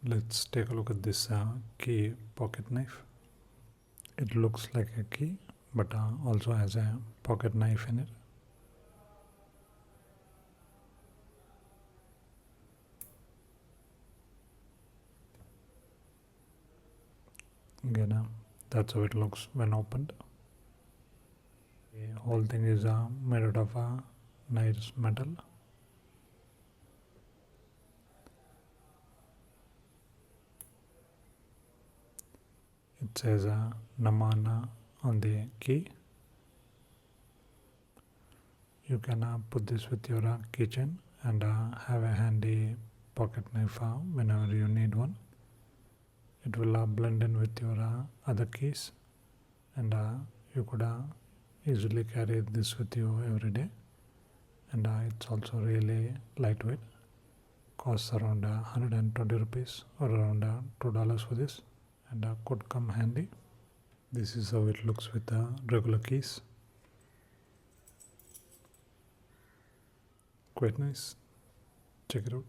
Let's take a look at this key pocket knife. It looks like a key but also has a pocket knife in it. Again, that's how it looks when opened. The whole thing is made out of nice metal. It says Namana on the key. You can put this with your keychain and have a handy pocket knife whenever you need one. It will blend in with your other keys, and you could easily carry this with you every day. And it's also really lightweight. Costs around 120 rupees or around $2 for this, and could come handy. This is how it looks with regular keys. Quite nice. Check it out.